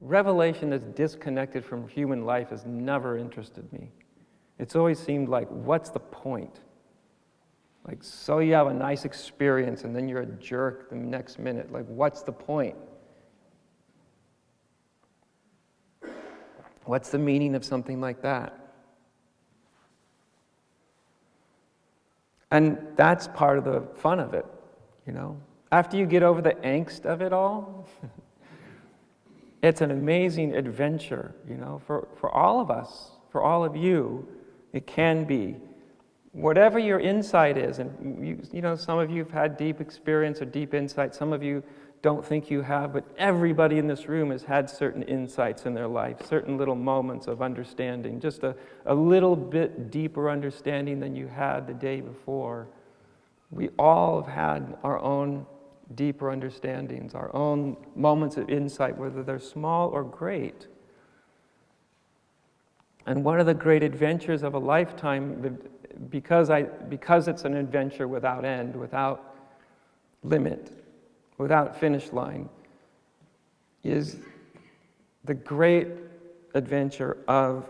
revelation that's disconnected from human life has never interested me. It's always seemed like, what's the point? Like, so you have a nice experience and then you're a jerk the next minute. Like, what's the point? What's the meaning of something like that? And that's part of the fun of it, you know? After you get over the angst of it all, it's an amazing adventure, you know, for all of us, for all of you. It can be. Whatever your insight is, and you know, some of you have had deep experience or deep insight, some of you don't think you have, but everybody in this room has had certain insights in their life, certain little moments of understanding, just a little bit deeper understanding than you had the day before. We all have had our own deeper understandings, our own moments of insight, whether they're small or great. And one of the great adventures of a lifetime, because it's an adventure without end, without limit, without finish line, is the great adventure of,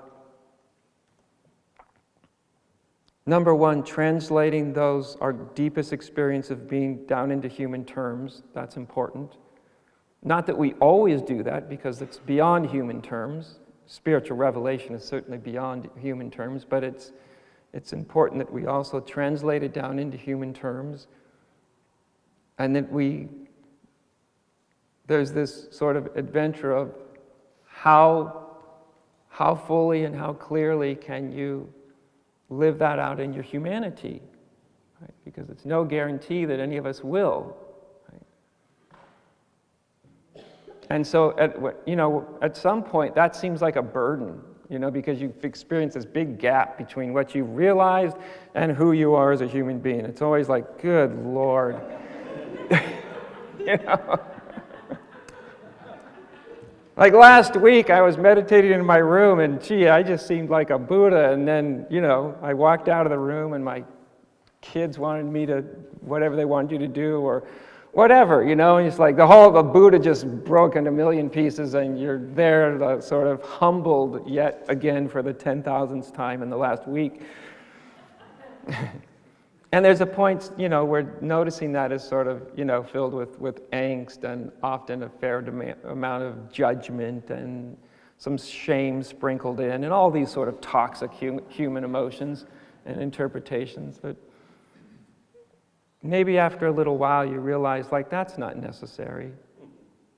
number one, translating our deepest experience of being down into human terms. That's important. Not that we always do that, because it's beyond human terms. Spiritual revelation is certainly beyond human terms, but it's important that we also translate it down into human terms, and that there's this sort of adventure of how fully and how clearly can you live that out in your humanity, right? Because it's no guarantee that any of us will. Right? And so, at some point, that seems like a burden, you know, because you've experienced this big gap between what you realized and who you are as a human being. It's always like, good Lord, you know. Like last week, I was meditating in my room, and I just seemed like a Buddha. And then, you know, I walked out of the room, and my kids wanted me to, whatever they wanted you to do, or whatever, you know. And it's like the Buddha just broke into a million pieces, and you're there, sort of humbled yet again for the 10,000th time in the last week. And there's a point, you know, where noticing that is sort of, you know, filled with angst and often a fair amount of judgment and some shame sprinkled in, and all these sort of toxic human emotions and interpretations. But maybe after a little while you realize, like, that's not necessary.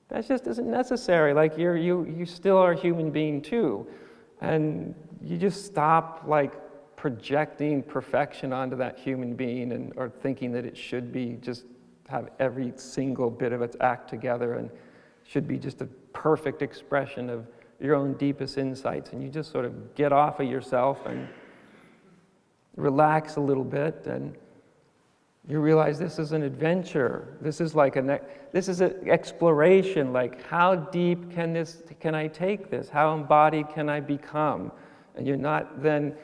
That just isn't necessary. Like, you still are a human being too. And you just stop, like, projecting perfection onto that human being, or thinking that it should be just have every single bit of its act together and should be just a perfect expression of your own deepest insights. And you just sort of get off of yourself and relax a little bit, and you realize this is an adventure. This is like this is an exploration. Like, how deep can I take this? How embodied can I become? And you're not then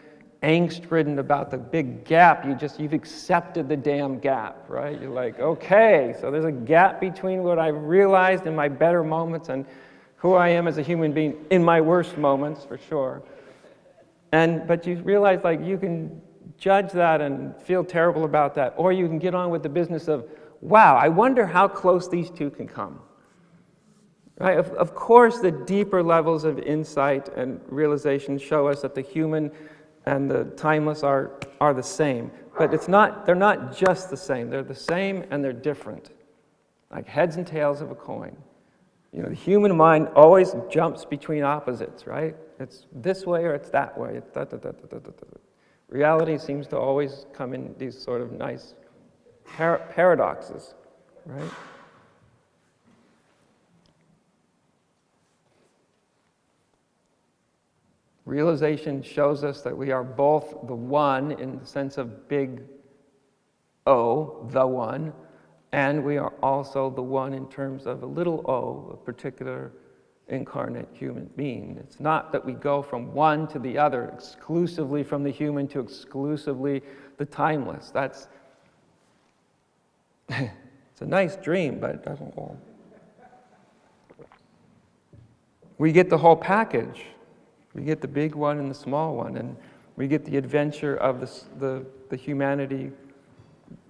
angst-ridden about the big gap. You've accepted the damn gap, right? You're like, okay, so there's a gap between what I've realized in my better moments and who I am as a human being in my worst moments, for sure. But you realize, like, you can judge that and feel terrible about that, or you can get on with the business of, wow, I wonder how close these two can come. Right? Of course, the deeper levels of insight and realization show us that the human and the timeless are the same. But they're not just the same. They're the same and they're different. Like heads and tails of a coin. You know, the human mind always jumps between opposites, right? It's this way or it's that way. It's Reality seems to always come in these sort of nice paradoxes, right? Realization shows us that we are both the one in the sense of big O, the one, and we are also the one in terms of a little o, a particular incarnate human being. It's not that we go from one to the other, exclusively from the human to exclusively the timeless. That's it's a nice dream, but it doesn't hold. We get the whole package. We get the big one and the small one, and we get the adventure of the humanity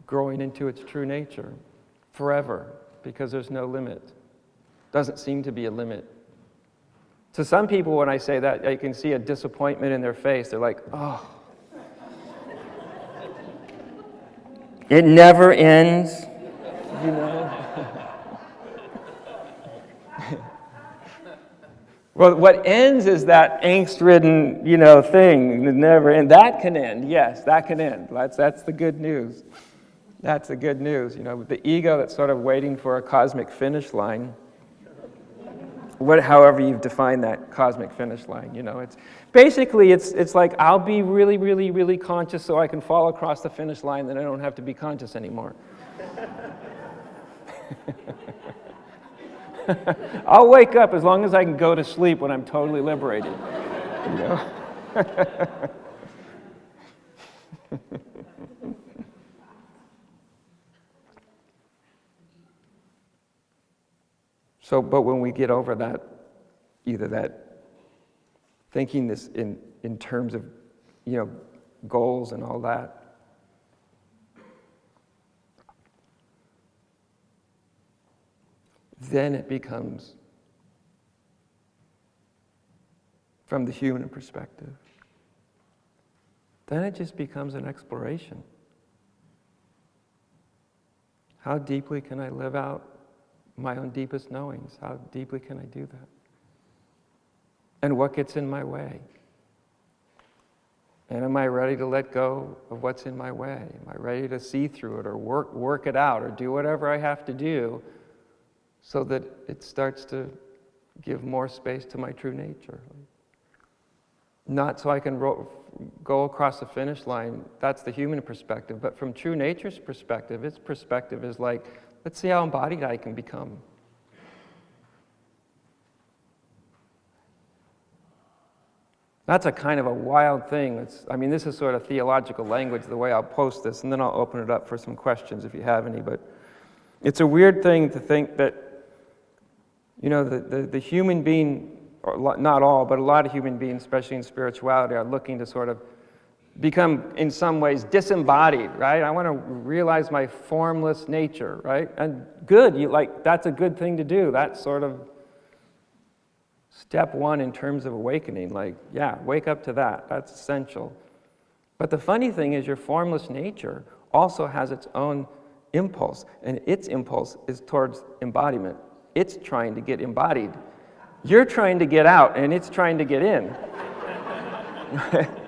growing into its true nature forever, because there's no limit. Doesn't seem to be a limit. To some people, when I say that, I can see a disappointment in their face. They're like, oh. It never ends, you know? Well, what ends is that angst-ridden, thing. It never ends. That can end, yes, that can end. That's the good news. That's the good news. The ego that's sort of waiting for a cosmic finish line. However you've defined that cosmic finish line, it's basically it's like I'll be really, really, really conscious so I can fall across the finish line, then I don't have to be conscious anymore. I'll wake up as long as I can go to sleep when I'm totally liberated. So, but when we get over that, either that thinking this in terms of, goals and all that, then it becomes, from the human perspective, then it just becomes an exploration. How deeply can I live out my own deepest knowings? How deeply can I do that? And what gets in my way? And am I ready to let go of what's in my way? Am I ready to see through it or work it out or do whatever I have to do so that it starts to give more space to my true nature? Not so I can go across the finish line. That's the human perspective. But from true nature's perspective, its perspective is like, let's see how embodied I can become. That's a kind of a wild thing. This is sort of theological language, the way I'll post this, and then I'll open it up for some questions if you have any. But it's a weird thing to think that, the human being, or not all, but a lot of human beings, especially in spirituality, are looking to sort of become, in some ways, disembodied, right? I want to realize my formless nature, right? And good, that's a good thing to do. That's sort of step one in terms of awakening. Wake up to that. That's essential. But the funny thing is your formless nature also has its own impulse, and its impulse is towards embodiment. It's trying to get embodied. You're trying to get out, and it's trying to get in.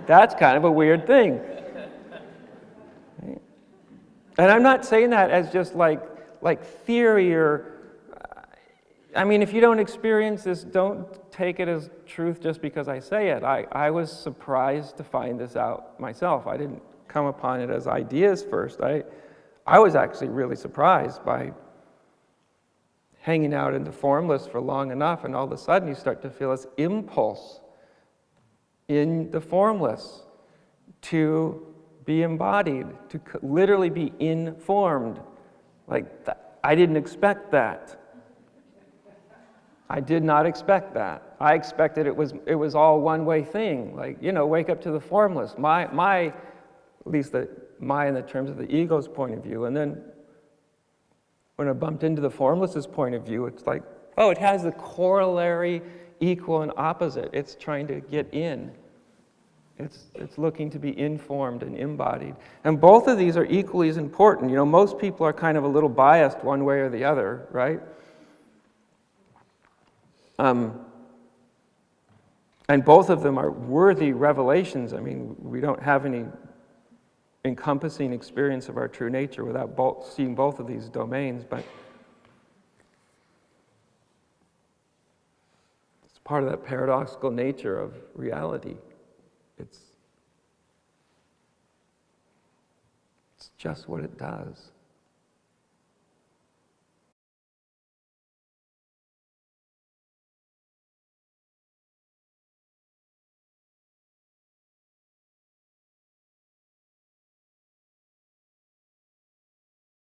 That's kind of a weird thing. And I'm not saying that as just like theory or, if you don't experience this, don't take it as truth just because I say it. I was surprised to find this out myself. I didn't come upon it as ideas first. I was actually really surprised by hanging out in the formless for long enough, and all of a sudden you start to feel this impulse in the formless to be embodied, to literally be informed. I didn't expect that. I did not expect that. I expected it was all one-way thing. Wake up to the formless. At least in the terms of the ego's point of view. And then when I bumped into the formless's point of view, it's like, it has the corollary, equal and opposite. It's trying to get in. It's looking to be informed and embodied. And both of these are equally as important. Most people are kind of a little biased one way or the other, right? And both of them are worthy revelations. We don't have any encompassing experience of our true nature without seeing both of these domains, but it's part of that paradoxical nature of reality. It's just what it does.